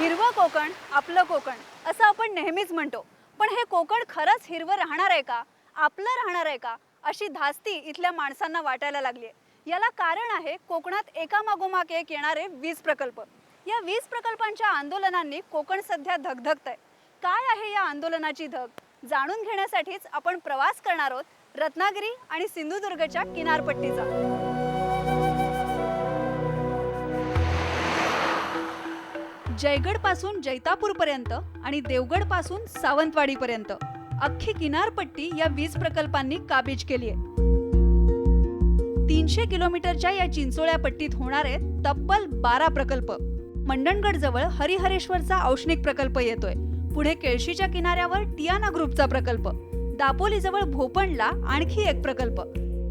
हिरवं कोकण आपलं कोकण असं आपण नेहमीच म्हणतो, पण हे कोकण खरंच हिरवं राहणार आहे का, आपलं राहणार आहे का, अशी धास्ती इथल्या माणसांना वाटायला लागली आहे। याला कारण आहे कोकणात एकामागोमाग एक येणारे वीज प्रकल्प। या वीज प्रकल्पांच्या आंदोलनांनी कोकण सध्या धगधगतंय। काय आहे या आंदोलनाची धग, जाणून घेण्यासाठीच आपण प्रवास करणार आहोत रत्नागिरी आणि सिंधुदुर्गच्या किनारपट्टीचा। जयगड पासून जैतापूर पर्यंत आणि देवगड पासून सावंतवाडी पर्यंत अख्खी किनारपट्टी या वीज प्रकल्पांनी काबीज केली आहे। 300 किलोमीटरच्या या चिंचोळ्या पट्टीत होणारे तब्बल 12 प्रकल्प। मंडणगड जवळ हरिहरेश्वरचा औष्णिक प्रकल्प येतोय, पुढे केळशीच्या किनाऱ्यावर टियाना ग्रुपचा प्रकल्प, दापोली जवळ भोपणला आणखी एक प्रकल्प,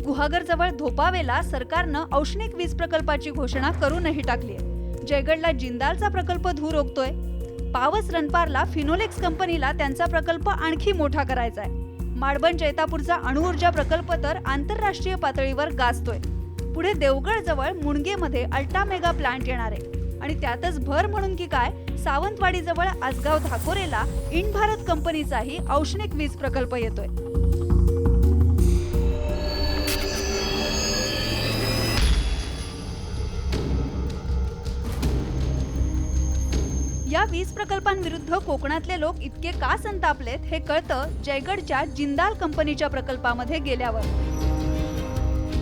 गुहागर जवळ धोपावेला सरकारनं औष्णिक वीज प्रकल्पाची घोषणा करूनही टाकली आहे। जयगडला जिंदालचा प्रकल्प धूर रोखतोय, पावस रणपारला फिनोलेक्स कंपनीला त्यांचा प्रकल्प आणखी मोठा करायचा आहे। माडबन जैतापूरचा अणुऊर्जा प्रकल्प तर आंतरराष्ट्रीय पातळीवर गाजतोय। पुढे देवगड जवळ मुणगेमध्ये अल्ट्रा मेगा प्लांट येणार आहे आणि त्यातच भर म्हणून की काय सावंतवाडी जवळ आसगाव धाकोरेला इंड भारत कंपनीचाही औष्णिक वीज प्रकल्प येतोय। या वीज प्रकल्पांविरुद्ध कोकणातले लोक इतके का संतापलेत हे कळतं जयगडच्या जिंदाल कंपनीच्या प्रकल्पामध्ये गेल्यावर।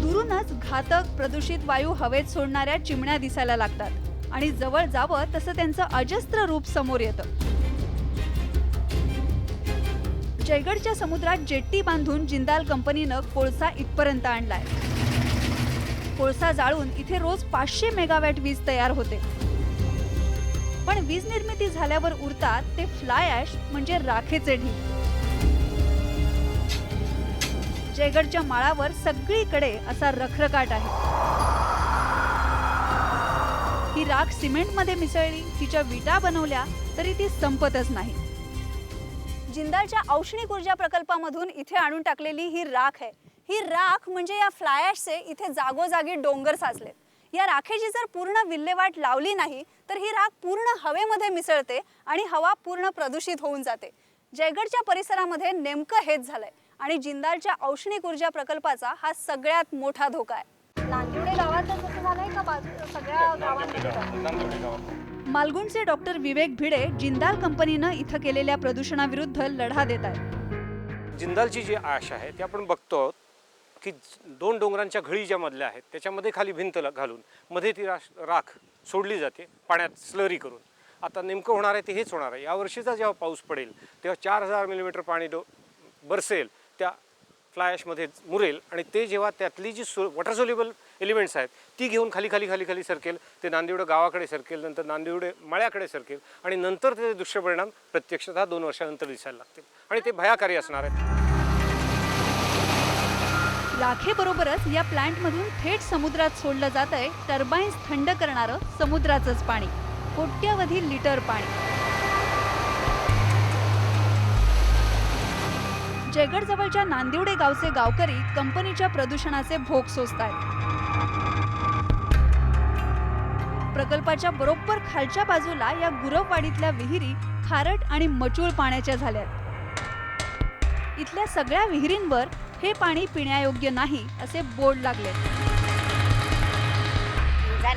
दुरूनच घातक प्रदूषित वायू हवेत सोडणाऱ्या चिमण्या दिसायला लागतात आणि जवळ जावं तसं त्यांचं अजस्त्र रूप समोर येतं। जयगडच्या समुद्रात जेट्टी बांधून जिंदाल कंपनीनं कोळसा इथपर्यंत आणलाय। कोळसा जाळून इथे रोज 500 मेगावॅट वीज तयार होते, पण वीज निर्मिती झाल्यावर उरतात ते फ्लाय ॲश म्हणजे राखेचे ढीग। जयगडच्या माळावर सगळीकडे असा रखरखाट आहे। ही राख सिमेंटमध्ये मिसळली, तिच्या विटा बनवल्या तरी ती संपतच नाही। जिंदालच्या औष्णिक ऊर्जा प्रकल्पामधून इथे आणून टाकलेली ही राख आहे। ही राख म्हणजे या फ्लाय ॲशचे इथे जागोजागी डोंगर साचलेत। या राखेची जर पूर्ण विल्हेवाट लावली नाही तर ही राख पूर्ण हवेमध्ये मिसळते आणि हवा पूर्ण प्रदूषित होऊन जाते। जयगडच्या परिसरामध्ये नेमकं हेच झालंय आणि जिंदालच्या औष्णिक ऊर्जा प्रकल्पाचा हा सगळ्यात मोठा धोका आहे। नांदिवडे गावातच असं झालंय का सगळ्या गावांमध्ये? मालगुणचे डॉक्टर विवेक भिडे जिंदाल कंपनीनं इथं केलेल्या प्रदूषणाविरुद्ध लढा देत आहेत। जिंदालची जी आश आहे ते आपण बघतो की 2 डोंगरांच्या घळी ज्या मधल्या आहेत त्याच्यामध्ये खाली भिंत घालून मध्ये ती राख सोडली जाते पाण्यात स्लरी करून। आता नेमकं होणार आहे ते हेच होणार आहे। यावर्षीचा जेव्हा पाऊस पडेल तेव्हा 4000 मिलीमीटर पाणी बरसेल, त्या फ्लाय ॲशमध्ये मुरेल आणि ते जेव्हा त्यातली जी वॉटर सोल्युबल एलिमेंट्स आहेत ती घेऊन खाली खाली खाली खाली सरकेल, ते नांदिवडे गावाकडे सरकेल, नंतर नांदिवडे मळ्याकडे सरकेल आणि नंतर त्याचे दुष्परिणाम प्रत्यक्षतः 2 वर्षानंतर दिसायला लागतील आणि ते भयाकारी असणार आहेत। राखेबरोबरच या प्लांटमधून थेट समुद्रात सोडलं जातंय टर्बाईन्स थंड करणारं समुद्राचंच पाणी, कोट्यवधी लिटर पाणी। जयगड जवळच्या नांदिवडे गावचे गावकरी कंपनीच्या प्रदूषणाचे भोग सोसतायत। प्रकल्पाच्या बरोबर खालच्या बाजूला या गुरववाडीतल्या विहिरी खारट आणि मचूळ पाण्याच्या झाल्यात। इथल्या सगळ्या विहिरींवर हे पाणी पिण्यायोग्य नाही असे बोर्ड लागले।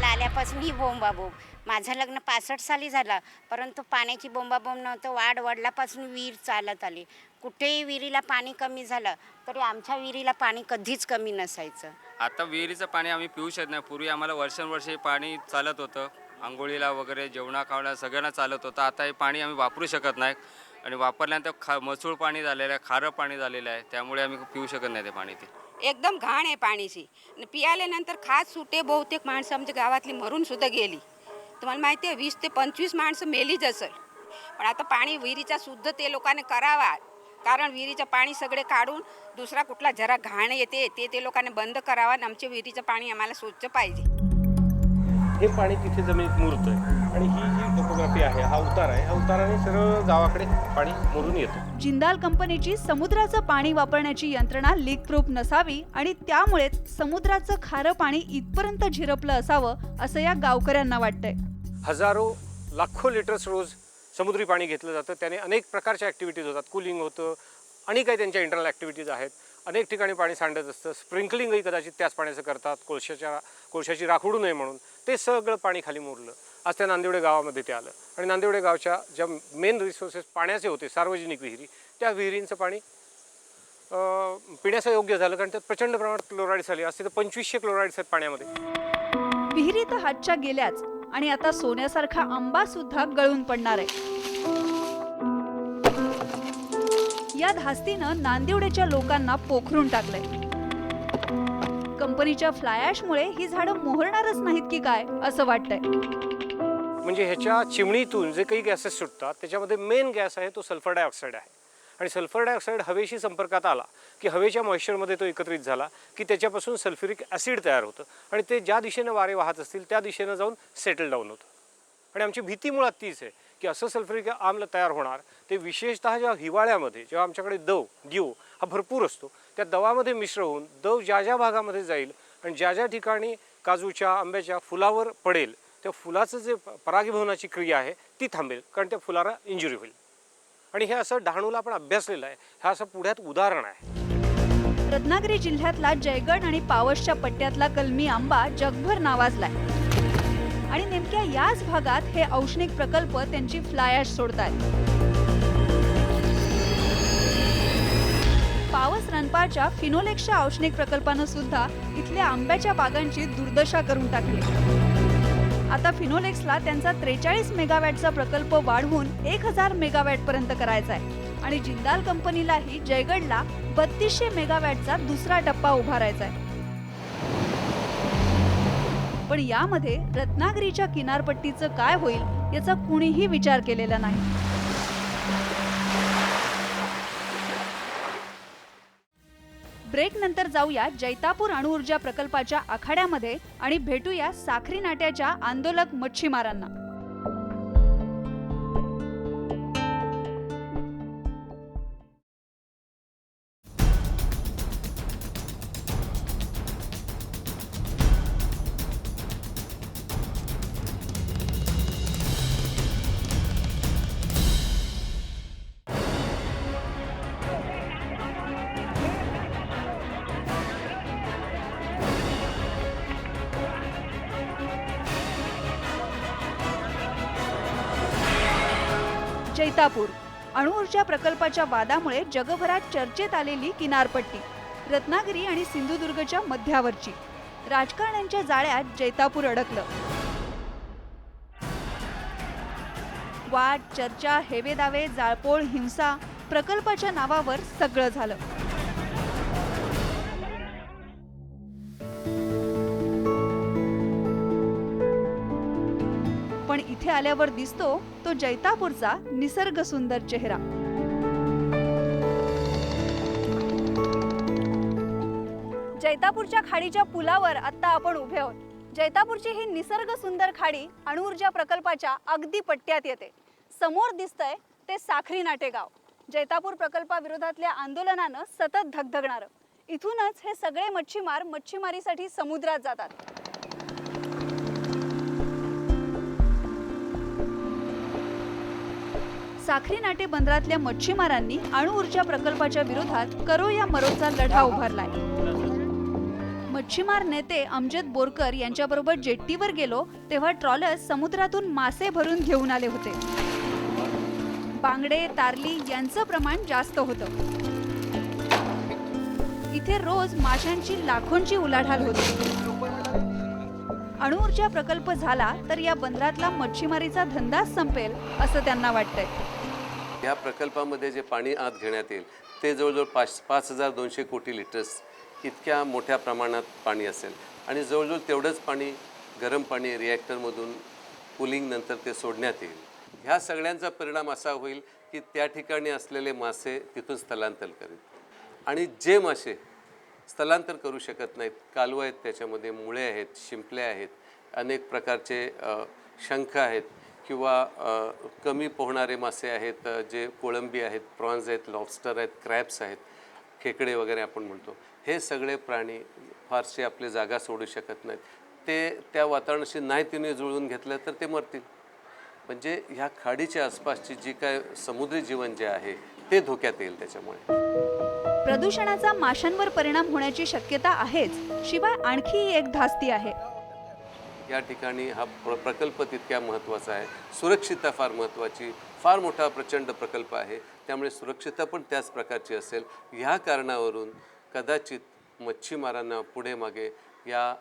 आल्यापासून ही बोंबाबोंब, माझं लग्न 65 साली झालं, परंतु पाण्याची बोंबाबोंब नव्हतं। वाढ वडिलापासून विहीर चालत आली, कुठेही विहिरीला पाणी कमी झालं तरी आमच्या विहिरीला पाणी कधीच कमी नसायचं। आता विहिरीचं पाणी आम्ही पिऊ शकत नाही। पूर्वी आम्हाला वर्षानुवर्षे पाणी चालत होतं, आंघोळीला वगैरे जेवणा खावणा सगळ्यांना चालत होतं। आता हे पाणी आम्ही वापरू शकत नाही आणि वापरल्यानंतर मसूळ पाणी झालेलं आहे, खारं पाणी झालेलं आहे, त्यामुळे आम्ही पिऊ शकत नाही ते पाणी। ते एकदम घाण आहे पाण्याची, पियाल्यानंतर खास सुटे बहुतेक माणसं आमच्या गावातली मरून सुद्धा गेली। तुम्हाला माहिती आहे 20 ते 25 माणसं मेलीच असेल। पण आता पाणी विहिरीचा शुद्ध ते लोकांनी करावा, कारण विहिरीचं पाणी सगळे काढून दुसरा कुठला जरा घाण येते ते लोकांनी बंद करावा आणि आमच्या विहिरीचं पाणी आम्हाला स्वच्छ पाहिजे। हे पाणी तिथे जमिनीत मुरतंय आणि ही जी टोपोग्राफी आहे, हा उतार आहे, ह्या उताराने सरळ गावाकडे पाणी मुरून येतं। जिंदाल कंपनीची समुद्राचं पाणी वापरण्याची यंत्रणा लीक प्रूफ नसावी आणि त्यामुळेच समुद्राचं खारं पाणी इथपर्यंत झिरपलं असावं असं या गावकऱ्यांना वाटतंय। हजारो लाखो लिटर्स रोज समुद्री पाणी घेतलं जातं. त्याने अनेक प्रकारच्या ॲक्टिव्हिटीज होतात, कूलिंग होतं आणि काही त्यांच्या इंटरनल ॲक्टिव्हिटीज आहेत. अनेक ठिकाणी पाणी सांडत असतं, स्प्रिंकलिंगही कदाचित त्याच पाण्याचं करतात, कोळशाची राख उडू नये म्हणून. ते सगळं पाणी खाली मुरलं. आज त्या नांदिवडे गावामध्ये ते आलं आणि नांदिवडे गावच्या ज्या मेन रिसोर्सेस पाण्याचे होते, सार्वजनिक विहिरी, त्या विहिरींचं पाणी पिण्याचं योग्य झालं, कारण त्यात प्रचंड प्रमाणात क्लोराईड्स आले असते. तर 2500 क्लोराईड्स आहेत पाण्यामध्ये. विहिरी तर हातच्या गेल्याच आणि आता सोन्यासारखा आंबा सुद्धा गळून पडणार आहे. या धास्तीनं नांदिवडेच्या लोकांना पोखरून टाकलंय. कंपनीच्या फ्लाय ॲशमुळे ही झाडं मोहरणारच नाहीत की काय असं वाटतंय. म्हणजे ह्याच्या चिमणीतून जे काही गॅसेस सुटतात त्याच्यामध्ये मेन गॅस आहे तो सल्फर डायऑक्साईड आहे. आणि सल्फर डायऑक्साईड हवेशी संपर्कात आला की हवेच्या मॉइश्चरमध्ये तो एकत्रित झाला की त्याच्यापासून सल्फ्युरिक ॲसिड तयार होतं आणि ते ज्या दिशेनं वारे वाहत असतील त्या दिशेनं जाऊन सेटल डाऊन होतं. आणि आमची भीती मुळात तीच आहे की असं सल्फ्युरिक आम्ल तयार होणार ते विशेषतः जेव्हा हिवाळ्यामध्ये, जेव्हा आमच्याकडे दिव हा भरपूर असतो, त्या दवामध्ये मिश्र होऊन दव ज्या ज्या भागामध्ये जाईल आणि ज्या ज्या ठिकाणी काजूच्या आंब्याच्या फुलावर पडेल त्या फुलाचं जे परागीभवनाची क्रिया आहे ती थांबेल, कारण त्या फुलाला इंजुरी होईल. आणि हे असं डहाणूला आपण अभ्यासलेलं आहे. हे असं पुढ्यात उदाहरण आहे. रत्नागिरी जिल्ह्यातला जयगड आणि पावसच्या पट्ट्यातला कलमी आंबा जगभर नावाजलाय आणि नेमक्या याच भागात हे औष्णिक प्रकल्प त्यांची फ्लाय ॲश सोडतात. पावस रणपारच्या फिनोलेक्सच्या औष्णिक प्रकल्पानं सुद्धा इथल्या आंब्याच्या बागांची दुर्दशा करून टाकली. आता फिनोलेक्सला त्यांचा 43 मेगावॅटचा प्रकल्प वाढवून 1000 मेगावॅट पर्यंत करायचा आहे आणि जिंदाल कंपनीलाही जयगडला 3200 मेगावॅटचा दुसरा टप्पा उभारायचा आहे. पण यामध्ये रत्नागिरीच्या किनारपट्टीचं काय होईल याचा कुणीही विचार केलेला नाही. ब्रेक नंतर जाऊया जैतापूर अणुऊर्जा प्रकल्पाच्या आखाड्यामध्ये आणि भेटूया साखरी नाट्याच्या आंदोलक मच्छीमारांना. जैतापूर अणुऊर्जा प्रकल्पाच्या वादामुळे जगभरात चर्चेत आलेली किनारपट्टी, रत्नागिरी आणि सिंधुदुर्गच्या मध्यावरची. राजकारण्यांच्या जाळ्यात जैतापूर अडकलं. वाद, चर्चा, हेवेदावे, जाळपोळ, हिंसा, प्रकल्पाच्या नावावर सगळं झालं. पण इथे आल्यावर दिसतो तो जैतापूरचा निसर्ग सुंदर चेहरा. जैतापूरच्या खाडीच्या पुलावर आता आपण उभे आहोत. जैतापूरची ही निसर्ग सुंदर खाडी अणुऊर्जा प्रकल्पाच्या अगदी पट्ट्यात येते. समोर दिसतंय ते साखरी नाटे गाव. जैतापूर प्रकल्पाविरोधातल्या आंदोलनानं सतत धगधगणारं. इथूनच हे सगळे मच्छीमार मच्छीमारीसाठी समुद्रात जातात. साखरी नाटे बंदरातल्या मच्छीमारांनी अणुऊर्जा प्रकल्पाच्या विरोधात करो या मरोचा लढा उभारलाय. मच्छीमार नेते अमजद बोरकर यांच्याबरोबर जेट्टीवर गेलो तेव्हा ट्रॉलर्स समुद्रातून मासे भरून घेऊन आले होते. बांगडे, तारली यांचं प्रमाण जास्त होतं. इथे रोज माशांची लाखोंची उलाढाल होती. अणुऊर्जा प्रकल्प झाला तर या बंदरातला मच्छीमारीचा धंदाच संपेल असं त्यांना वाटतंय. या प्रकल्पामध्ये जे पाणी आत घेण्यात येईल ते जवळजवळ 5200 कोटी लिटर्स इतक्या मोठ्या प्रमाणात पाणी असेल आणि जवळजवळ तेवढंच पाणी गरम पाणी रिॲक्टरमधून कूलिंगनंतर ते सोडण्यात येईल. ह्या सगळ्यांचा परिणाम असा होईल की त्या ठिकाणी असलेले मासे तिथून स्थलांतर करीत आणि जे मासे स्थलांतर करू शकत नाहीत, कालवं आहेत, त्याच्यामध्ये मुळे आहेत, शिंपले आहेत, अनेक प्रकारचे शंख आहेत किंवा कमी पोहणारे मासे आहेत, जे कोळंबी आहेत, प्रॉन्स आहेत, लॉबस्टर आहेत, क्रॅब्स आहेत, खेकडे वगैरे आपण म्हणतो, हे सगळे प्राणी फारसे आपली जागा सोडू शकत नाहीत. ते त्या वातावरणाशी नाही तिने जुळवून घेतलं तर ते मरतील. म्हणजे ह्या खाडीच्या आसपासची जी काय समुद्री जीवन जे आहे ते धोक्यात येईल त्याच्यामुळे. प्रदूषणाचा माशांवर परिणाम होण्याची शक्यता आहेच, शिवाय आणखी एक धास्ती आहे. या ठिकाणी हा प्रकल्प तितक्या महत्त्वाचा आहे, सुरक्षितता फार महत्त्वाची, फार मोठा प्रचंड प्रकल्प आहे, त्यामुळे सुरक्षितता पण त्याच प्रकारची असेल. ह्या कारणावरून कदाचित मच्छीमारांना पुढे मागे या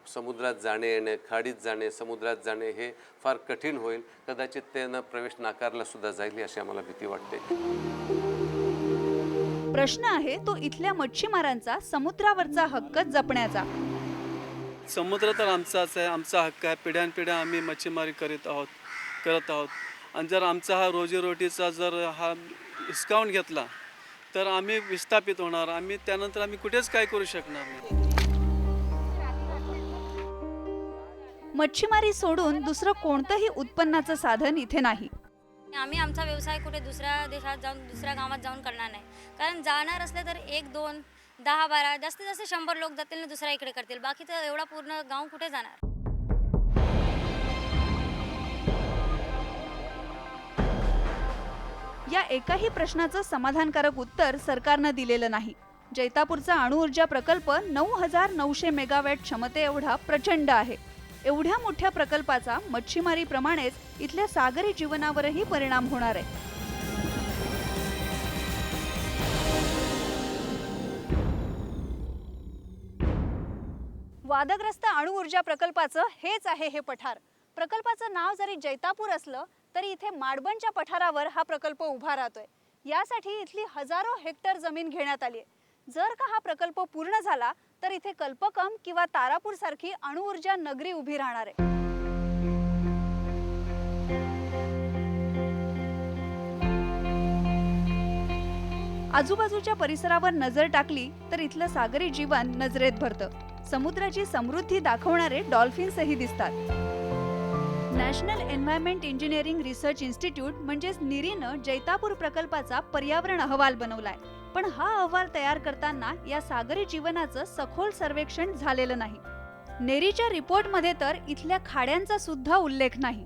समुद्रात जाणे येणे, खाडीत जाणे, समुद्रात जाणे हे फार कठीण होईल. कदाचित त्यांना प्रवेश नाकारला सुद्धा जाईल अशी आम्हाला भीती वाटते. प्रश्न आहे तो इथल्या मच्छीमारांचा समुद्रावरचा हक्क जपण्याचा. समुद्र तर आमचाच आहे, आमचा हक्क आहे. पिढ्यानपिढ्या आम्ही मच्छीमारी करत आहोत आणि जर आमचा हा रोजीरोटीचा जर हा हिसकावून घेतला तर आम्ही विस्थापित होणार. त्यानंतर आम्ही कुठेच काय करू शकणार नाही. मच्छीमारी सोडून दुसरं कोणतंही उत्पन्नाचं साधन इथे नाही. आम्ही आमचा व्यवसाय कुठे दुसऱ्या देशात जाऊन दुसऱ्या गावात जाऊन करणार नाही. कारण जाणार असले तर 1, 2, 10, 12 जास्तीत जास्त 100 लोक जातील आणि दुसऱ्या इकडे करतील. बाकी तर एवढा पूर्ण गाव कुठे जाणार. या एकाही प्रश्नाचं समाधानकारक उत्तर सरकारनं दिलेलं नाही. जैतापूरचा अणुऊर्जा प्रकल्प 9,900 मेगावॅट क्षमते एवढा प्रचंड आहे. एवढ्या मोठ्या प्रकल्पाचा मच्छीमारीप्रमाणेच इथल्या सागरी जीवनावरही परिणाम होणार आहे. वादग्रस्त अणुऊर्जा प्रकल्पाचं हेच आहे हे पठार. प्रकल्पाचं नाव जरी जैतापूर असलं तरी इथे माडबनच्या पठारावर हा प्रकल्प उभा राहतोय. यासाठी इथली हजारो हेक्टर जमीन घेण्यात आली आहे. जर का हा प्रकल्प पूर्ण झाला तर इथे कल्पकम किंवा तारापूर सारखी अणुऊर्जा नगरी उभी राहणार आहे. आजूबाजूच्या परिसरावर नजर टाकली तर इथलं सागरी जीवन नजरेत भरतं. समुद्राची समृद्धी दाखवणारे डॉल्फिन्सही दिसतात. National environment engineering research institute म्हणजेच निरीनं जैतापूर प्रकल्पाचा पर्यावरण अहवाल बनवलाय. पण हा अहवाल तयार करताना या सागरी जीवनाचं सखोल सर्वेक्षण झालेलं नाही. नेरीच्या रिपोर्टमध्ये तर इथल्या खाड्यांचा सुद्धा उल्लेख नाही.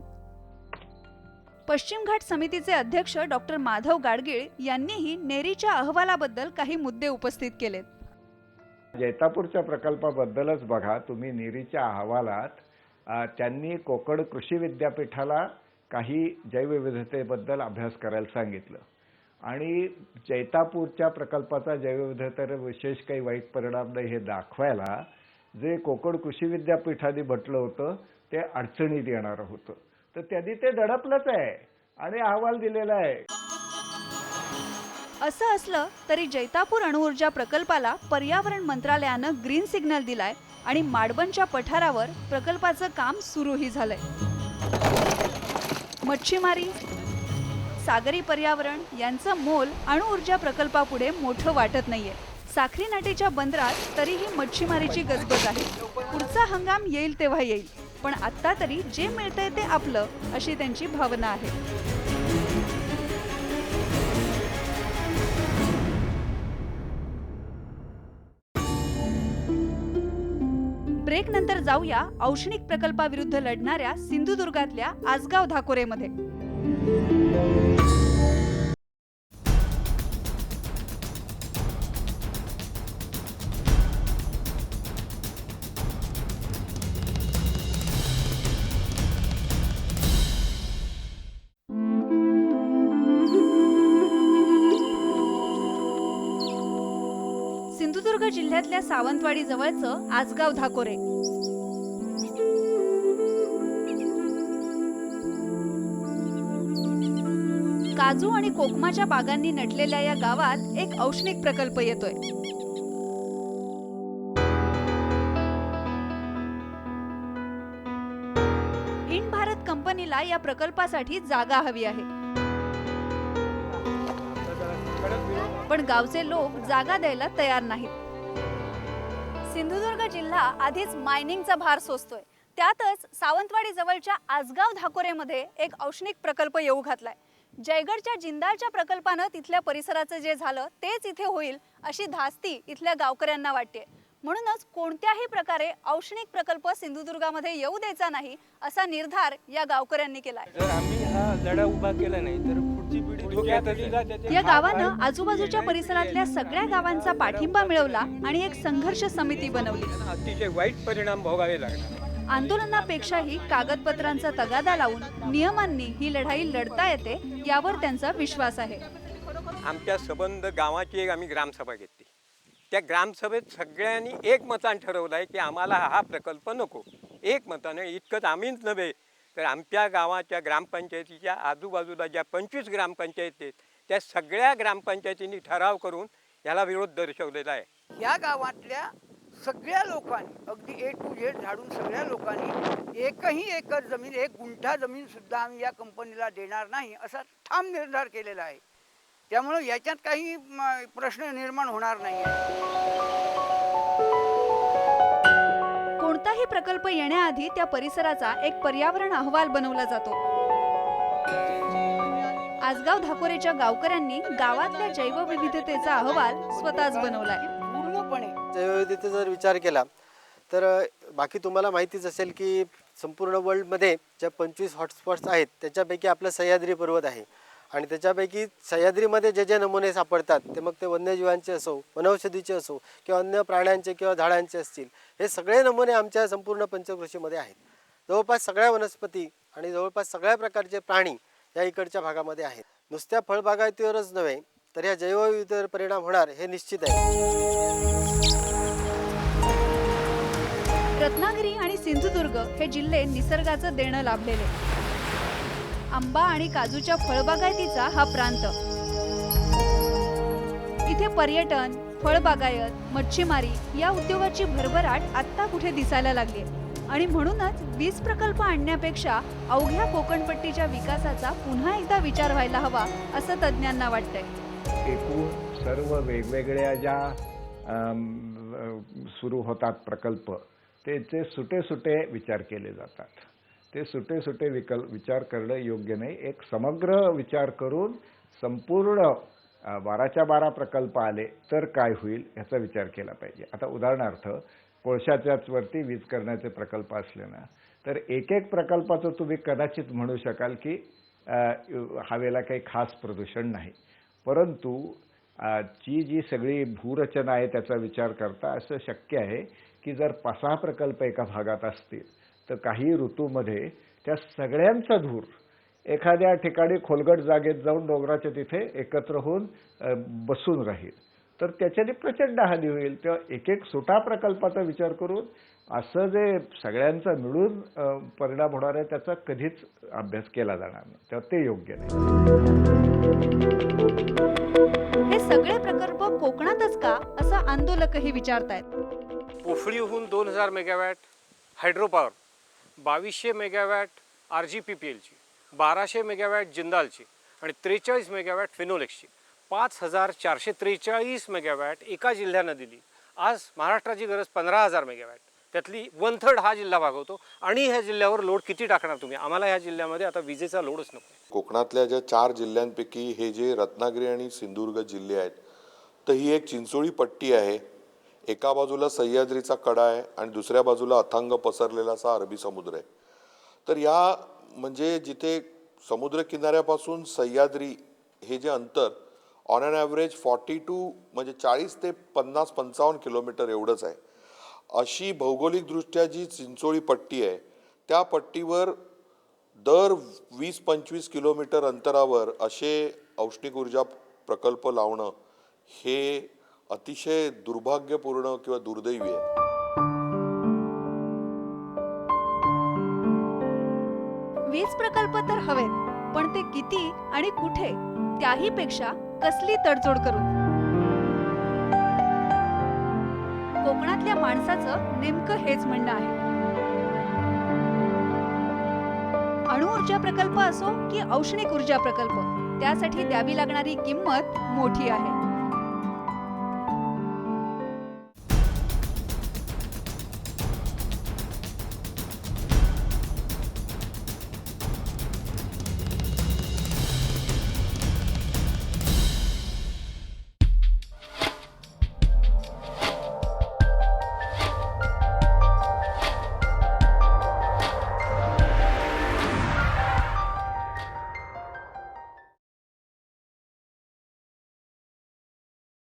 पश्चिम घाट समितीचे अध्यक्ष डॉक्टर माधव गाडगीळ यांनीही नेरीच्या अहवालाबद्दल काही मुद्दे उपस्थित केलेत. जैतापूरच्या प्रकल्पाबद्दलच बघा तुम्ही, नेरीच्या अहवालात त्यांनी कोकण कृषी विद्यापीठाला काही जैवविविधतेबद्दल अभ्यास करायला सांगितलं आणि जैतापूरच्या प्रकल्पाचा जैवविविधतेवर विशेष काही वाईट परिणाम नाही हे दाखवायला जे कोकण कृषी विद्यापीठाने म्हटलं होतं ते अडचणीत येणारं होतं. तर त्यांनी ते दडपलंच आहे आणि अहवाल दिलेला आहे. असं असलं तरी जैतापूर अणुऊर्जा प्रकल्पाला पर्यावरण मंत्रालयानं ग्रीन सिग्नल दिलाय आणि माडबनच्या पठारावर प्रकल्पाचं काम सुरूही झालंय. मच्छीमारी, सागरी पर्यावरण यांचं मोल अणुऊर्जा प्रकल्पापुढे मोठं वाटत नाहीये. साखरी नाटेच्या बंदरात तरीही मच्छीमारीची गजबज आहे. पुढचा हंगाम येईल तेव्हा येईल, पण आत्ता तरी जे मिळतंय ते आपलं अशी त्यांची भावना आहे. ब्रेक नंतर जाऊया औष्णिक प्रकल्पाविरुद्ध लढणाऱ्या सिंधुदुर्गातल्या आसगाव धाकोरेमध्ये. सिंधुदुर्ग जिल्ह्यातल्या सावंतवाडी जवळचं आसगाव धाकोरे. काजू आणि कोकमाच्या बागांनी नटलेल्या या गावात एक औष्णिक प्रकल्प येतोय. इंड भारत कंपनीला या प्रकल्पासाठी जागा हवी आहे, पण गावचे लोक जागा द्यायला तयार नाहीत. सिंधुदुर्ग जिल्हा आधीच मायनिंगचा भार सोसतोय, त्यातच सावंतवाडी जवळच्या आसगाव धाकोरेमध्ये एक औष्णिक प्रकल्प येऊ घातलाय. जयगडच्या जिंदालच्या प्रकल्पानं तिथल्या परिसराचं जे झालं तेच इथे होईल अशी धास्ती इथल्या गावकऱ्यांना वाटते. म्हणूनच कोणत्याही प्रकारे औष्णिक प्रकल्प सिंधुदुर्गामध्ये येऊ द्यायचा नाही असा निर्धार या गावकऱ्यांनी केलाय. जर आम्ही हा लढा उभा केला नाही तर पुढची पिढी धोक्यात आहे. या गावानं आजूबाजूच्या परिसरातल्या सगळ्या गावांचा पाठिंबा मिळवला आणि एक संघर्ष समिती बनवली. अतिशय वाईट परिणाम भोगावे लागणार. आंदोलनापेक्षाही कागदपत्रांचा तगादा लावून नियमांनी ही लढाई लढता येते यावर त्यांचा विश्वास आहे. आमच्या संबंध गावाची एक आम्ही ग्रामसभा घेतली. त्या ग्रामसभेत सगळ्यांनी एकमताने ठरवलं आहे की आम्हाला हा प्रकल्प नको. एकमताने इतकंच आम्हीच नव्हे तर आमच्या गावाच्या ग्रामपंचायतीच्या आजूबाजूला ज्या 25 ग्रामपंचायती आहेत त्या सगळ्या ग्रामपंचायतींनी ठराव करून याला विरोध दर्शवलेला आहे. या गावातल्या सगळ्या लोकांनी अगदी A to Z झाडून सगळ्या लोकांनी एकही एकर जमीन, 1 गुंठा जमीन सुद्धा आम्ही या कंपनीला देणार नाही असा ठाम निर्धार केलेला आहे. त्यामुळे याच्यात काही प्रश्न निर्माण होणार नाही. कोणताही प्रकल्प येण्याआधी त्या परिसराचा एक पर्यावरण अहवाल बनवला जातो. आसगाव धाकोरेच्या गावकऱ्यांनी गावातल्या जैवविविधतेचा अहवाल स्वतःच बनवलाय. पूर्णपणे जैवविविधतेचा जर विचार केला तर बाकी तुम्हाला माहितीच असेल की संपूर्ण वर्ल्डमध्ये ज्या 25 हॉटस्पॉट्स आहेत त्याच्यापैकी आपला सह्याद्री पर्वत आहे आणि त्याच्यापैकी सह्याद्रीमध्ये जे जे नमुने सापडतात ते मग ते वन्यजीवांचे असो, वनौषधीचे असो किंवा अन्य प्राण्यांचे किंवा झाडांचे असतील, हे सगळे नमुने आमच्या संपूर्ण पंचक्रोशीमध्ये आहेत. जवळपास सगळ्या वनस्पती आणि जवळपास सगळ्या प्रकारचे प्राणी या इकडच्या भागामध्ये आहेत. नुसत्या फळबागायतीवरच नव्हे तर या जैवविविधतेवर परिणाम होणार हे निश्चित आहे. रत्नागिरी आणि सिंधुदुर्ग हे जिल्हे निसर्गाचं देणं लाभलेले. आंबा आणि काजूच्या फळबागायतीचा हा प्रांत. इथे पर्यटन, फळबागायत, मच्छीमारी या उद्योगाची भरभराट आत्ता कुठे दिसायला लागली आणि म्हणूनच वीज प्रकल्प आणण्यापेक्षा अवघ्या कोकणपट्टीच्या विकासाचा पुन्हा एकदा विचार व्हायला हवा असं तज्ज्ञांना वाटतंय. एकूण सर्व वेगवेगळ्या ज्या सुरू होतात प्रकल्प त्याचे सुटे सुटे विचार केले जातात. ते सुटे सुटे विचार करणं योग्य नाही. एक समग्र विचार करून संपूर्ण 12च्या 12 प्रकल्प आले तर काय होईल ह्याचा विचार केला पाहिजे. आता उदाहरणार्थ कोळशाच्याच वरती वीज करण्याचे प्रकल्प असले ना तर एक एक प्रकल्पाचं तुम्ही कदाचित म्हणू शकाल की हवेला काही खास प्रदूषण नाही, परंतु जी सगळी भूरचना आहे त्याचा विचार करता असं शक्य आहे की जर 5-6 प्रकल्प एका भागात असतील तर काही ऋतूमध्ये त्या सगळ्यांचा धूर एखाद्या ठिकाणी खोलगट जागेत जाऊन डोंगराच्या तिथे एकत्र होऊन बसून राहील तर त्याच्याने प्रचंड हानी होईल. तेव्हा एक एक सुटा प्रकल्पाचा विचार करून असं जे सगळ्यांचा मिळून परिणाम होणार आहे त्याचा कधीच अभ्यास केला जाणार नाही. तेव्हा ते योग्य नाही. हे सगळे प्रकल्प कोकणातच का असं आंदोलकही विचारतायत. पोफळीहून 2000 मेगावॅट हायड्रोपॉवर, 2200 मेगावॅट RGPPLची, 1200 मेगावॅट जिंदालची आणि 43 मेगावॅट फिनोलेक्सची, 5443 मेगावॅट एका जिल्ह्यानं दिली. आज महाराष्ट्राची गरज 15000 मेगावॅट, त्यातली 1/3 हा जिल्हा भागवतो आणि ह्या जिल्ह्यावर लोड किती टाकणार तुम्ही? आम्हाला ह्या जिल्ह्यामध्ये आता विजेचा लोडच नको. कोकणातल्या ज्या 4 जिल्ह्यांपैकी हे जे रत्नागिरी आणि सिंधुदुर्ग जिल्हे आहेत तर ही एक चिंचोळी पट्टी आहे. एका बाजूला सह्याद्रीचा कडा आहे आणि दुसऱ्या बाजूला अथांग पसरलेला असा अरबी समुद्र आहे. तर या म्हणजे जिथे समुद्र किनाऱ्यापासून सह्याद्री हे जे अंतर ऑन ॲन ॲव्हरेज 40 ते 50-55 किलोमीटर एवढंच आहे. अशी भौगोलिकदृष्ट्या जी चिंचोळी पट्टी आहे त्या पट्टीवर दर 20-25 किलोमीटर अंतरावर असे औष्णिक ऊर्जा प्रकल्प लावणं हे अतिशय दुर्भाग्यपूर्ण किंवा दुर्दैवी आहे. वीज प्रकल्प तर हवेत, पण ते किती आणि कुठे त्याही पेक्षा कसली तडजोड करून. कोकणातल्या माणसाचं नेमकं हेच म्हणणं आहे. अणुऊर्जा प्रकल्प असो की औष्णिक ऊर्जा प्रकल्प, त्यासाठी द्यावी लागणारी किंमत मोठी आहे.